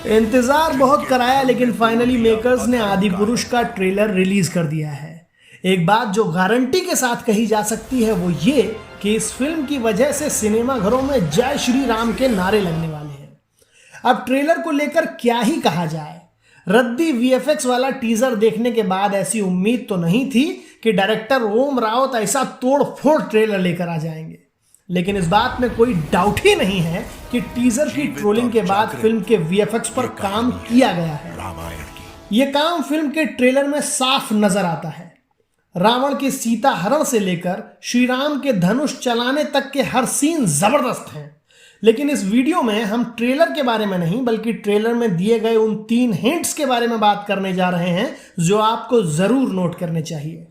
इंतजार बहुत कराया लेकिन फाइनली मेकर्स ने आदि पुरुष का ट्रेलर रिलीज कर दिया है। एक बात जो गारंटी के साथ कही जा सकती है वो ये कि इस फिल्म की वजह से सिनेमा घरों में जय श्री राम के नारे लगने वाले हैं। अब ट्रेलर को लेकर क्या ही कहा जाए। रद्दी वीएफएक्स वाला टीजर देखने के बाद ऐसी उम्मीद तो नहीं थी कि डायरेक्टर ओम रावत ऐसा तोड़ फोड़ ट्रेलर लेकर आ जाएंगे, लेकिन इस बात में कोई डाउट ही नहीं है कि टीजर की ट्रोलिंग के बाद फिल्म के वीएफएक्स पर काम किया गया है। यह काम फिल्म के ट्रेलर में साफ नजर आता है। रावण के सीता हरण से लेकर श्री राम के धनुष चलाने तक के हर सीन जबरदस्त हैं। लेकिन इस वीडियो में हम ट्रेलर के बारे में नहीं बल्कि ट्रेलर में दिए गए उन 3 हिंट्स के बारे में बात करने जा रहे हैं जो आपको जरूर नोट करने चाहिए।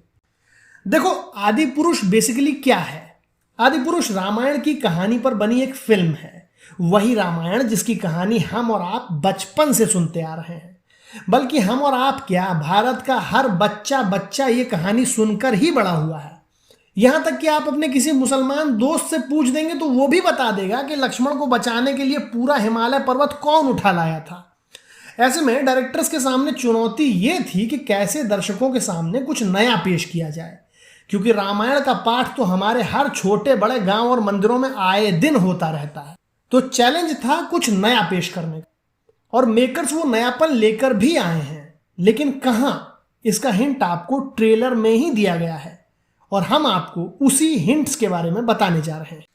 देखो, आदि पुरुष बेसिकली क्या है? आदि पुरुष रामायण की कहानी पर बनी एक फिल्म है। वही रामायण जिसकी कहानी हम और आप बचपन से सुनते आ रहे हैं। बल्कि हम और आप क्या, भारत का हर बच्चा ये कहानी सुनकर ही बड़ा हुआ है। यहां तक कि आप अपने किसी मुसलमान दोस्त से पूछ देंगे तो वो भी बता देगा कि लक्ष्मण को बचाने के लिए पूरा हिमालय पर्वत कौन उठा लाया था। ऐसे में डायरेक्टर्स के सामने चुनौती ये थी कि कैसे दर्शकों के सामने कुछ नया पेश किया जाए, क्योंकि रामायण का पाठ तो हमारे हर छोटे बड़े गांव और मंदिरों में आए दिन होता रहता है। तो चैलेंज था कुछ नया पेश करने का, और मेकर्स वो नयापन लेकर भी आए हैं। लेकिन कहां, इसका हिंट आपको ट्रेलर में ही दिया गया है और हम आपको उसी हिंट्स के बारे में बताने जा रहे हैं।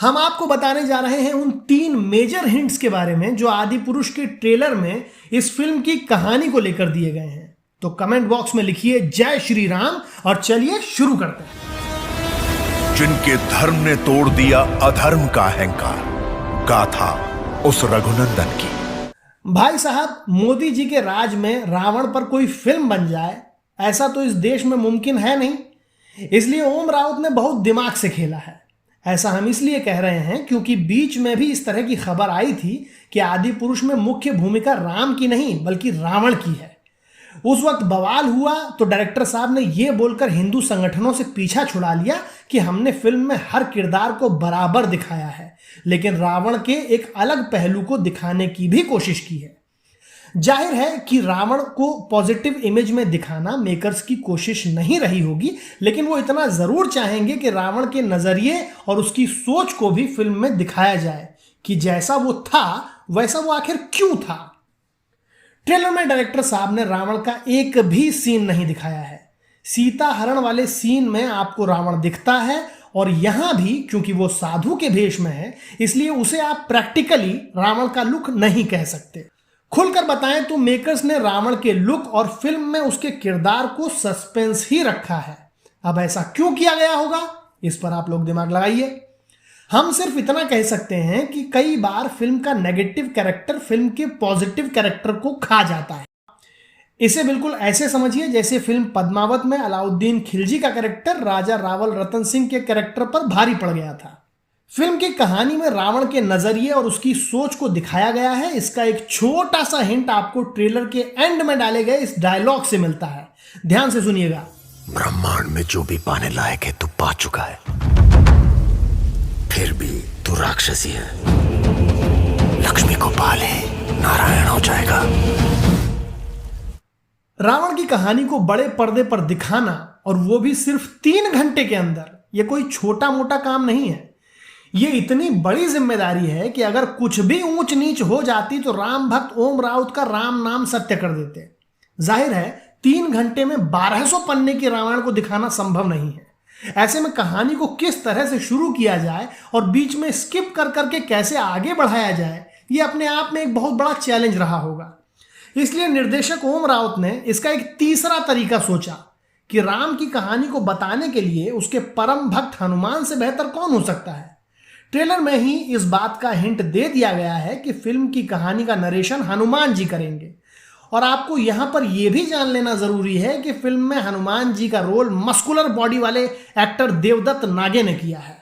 हम आपको बताने जा रहे हैं उन 3 मेजर हिंट्स के बारे में जो आदि पुरुष के ट्रेलर में इस फिल्म की कहानी को लेकर दिए गए हैं। तो कमेंट बॉक्स में लिखिए जय श्री राम और चलिए शुरू करते हैं। जिनके धर्म ने तोड़ दिया अधर्म का अहंकार, गाथा उस रघुनंदन की। भाई साहब, मोदी जी के राज में रावण पर कोई फिल्म बन जाए ऐसा तो इस देश में मुमकिन है नहीं। इसलिए ओम रावत ने बहुत दिमाग से खेला है। ऐसा हम इसलिए कह रहे हैं क्योंकि बीच में भी इस तरह की खबर आई थी कि आदि पुरुष में मुख्य भूमिका राम की नहीं बल्कि रावण की है। उस वक्त बवाल हुआ तो डायरेक्टर साहब ने यह बोलकर हिंदू संगठनों से पीछा छुड़ा लिया कि हमने फिल्म में हर किरदार को बराबर दिखाया है, लेकिन रावण के एक अलग पहलू को दिखाने की भी कोशिश की है। जाहिर है कि रावण को पॉजिटिव इमेज में दिखाना मेकर्स की कोशिश नहीं रही होगी, लेकिन वो इतना जरूर चाहेंगे कि रावण के नजरिए और उसकी सोच को भी फिल्म में दिखाया जाए कि जैसा वो था वैसा वो आखिर क्यों था। ट्रेलर में डायरेक्टर साहब ने रावण का एक भी सीन नहीं दिखाया है। सीता हरण वाले सीन में आपको रावण दिखता है और यहां भी क्योंकि वो साधु के भेष में है इसलिए उसे आप प्रैक्टिकली रावण का लुक नहीं कह सकते। खुलकर बताएं तो मेकर्स ने रावण के लुक और फिल्म में उसके किरदार को सस्पेंस ही रखा है। अब ऐसा क्यों किया गया होगा, इस पर आप लोग दिमाग लगाइए। हम सिर्फ इतना कह सकते हैं कि कई बार फिल्म का नेगेटिव कैरेक्टर फिल्म के पॉजिटिव कैरेक्टर को खा जाता है। इसे बिल्कुल ऐसे समझिए जैसे फिल्म पद्मावत में अलाउद्दीन खिलजी का कैरेक्टर राजा रावल रतन सिंह के कैरेक्टर पर भारी पड़ गया था। फिल्म की कहानी में रावण के नजरिए और उसकी सोच को दिखाया गया है। इसका एक छोटा सा हिंट आपको ट्रेलर के एंड में डाले गए इस डायलॉग से मिलता है। ध्यान से सुनिएगा। ब्रह्मांड में जो भी पाने लायक है तू पा चुका है, फिर भी तू राक्षसी है। लक्ष्मी को पाले, नारायण हो जाएगा। रावण की कहानी को बड़े पर्दे पर दिखाना और वो भी सिर्फ 3 घंटे के अंदर, यह कोई छोटा मोटा काम नहीं है। यह इतनी बड़ी जिम्मेदारी है कि अगर कुछ भी ऊंच नीच हो जाती तो राम भक्त ओम रावत का राम नाम सत्य कर देते। जाहिर है 3 घंटे में 1200 पन्ने की रामायण को दिखाना संभव नहीं है। ऐसे में कहानी को किस तरह से शुरू किया जाए और बीच में स्किप कर करके कैसे आगे बढ़ाया जाए, यह अपने आप में एक बहुत बड़ा चैलेंज रहा होगा। इसलिए निर्देशक ओम रावत ने इसका एक तीसरा तरीका सोचा कि राम की कहानी को बताने के लिए उसके परम भक्त हनुमान से बेहतर कौन हो सकता है। ट्रेलर में ही इस बात का हिंट दे दिया गया है कि फिल्म की कहानी का नरेशन हनुमान जी करेंगे। और आपको यहां पर यह भी जान लेना जरूरी है कि फिल्म में हनुमान जी का रोल मस्कुलर बॉडी वाले एक्टर देवदत्त नागे ने किया है।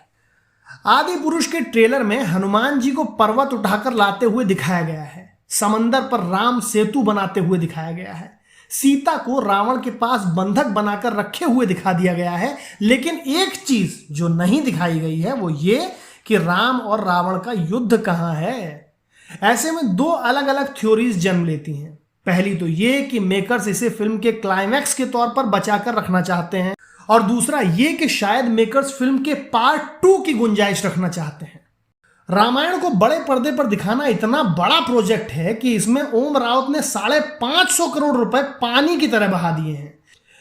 आदि पुरुष के ट्रेलर में हनुमान जी को पर्वत उठाकर लाते हुए दिखाया गया है। समंदर पर राम सेतु बनाते हुए दिखाया गया है। सीता को रावण के पास बंधक बनाकर रखे हुए दिखा दिया गया है। लेकिन एक चीज जो नहीं दिखाई गई है वो ये कि राम और रावण का युद्ध कहां है। ऐसे में दो अलग अलग थ्योरीज जन्म लेती हैं। पहली तो ये कि मेकर्स इसे फिल्म के क्लाइमैक्स के तौर पर बचाकर रखना चाहते हैं, और दूसरा ये कि शायद मेकर्स फिल्म के पार्ट 2 की गुंजाइश रखना चाहते हैं। रामायण को बड़े पर्दे पर दिखाना इतना बड़ा प्रोजेक्ट है कि इसमें ओम राउत ने 550 करोड़ रुपए पानी की तरह बहा दिए हैं।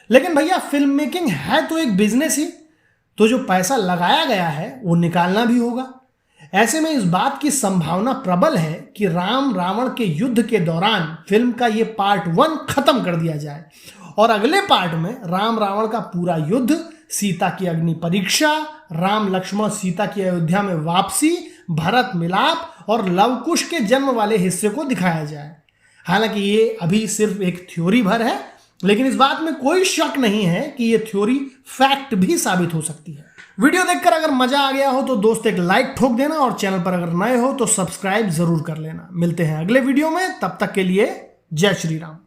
लेकिन भैया फिल्म मेकिंग है तो एक बिजनेस ही, तो जो पैसा लगाया गया है वो निकालना भी होगा। ऐसे में इस बात की संभावना प्रबल है कि राम रावण के युद्ध के दौरान फिल्म का ये पार्ट 1 खत्म कर दिया जाए और अगले पार्ट में राम रावण का पूरा युद्ध, सीता की अग्नि परीक्षा, राम लक्ष्मण सीता की अयोध्या में वापसी, भरत मिलाप और लवकुश के जन्म वाले हिस्से को दिखाया जाए। हालांकि ये अभी सिर्फ एक थ्योरी भर है, लेकिन इस बात में कोई शक नहीं है कि ये थ्योरी फैक्ट भी साबित हो सकती है। वीडियो देखकर अगर मजा आ गया हो तो दोस्त एक लाइक ठोक देना, और चैनल पर अगर नए हो तो सब्सक्राइब जरूर कर लेना। मिलते हैं अगले वीडियो में, तब तक के लिए जय श्री राम।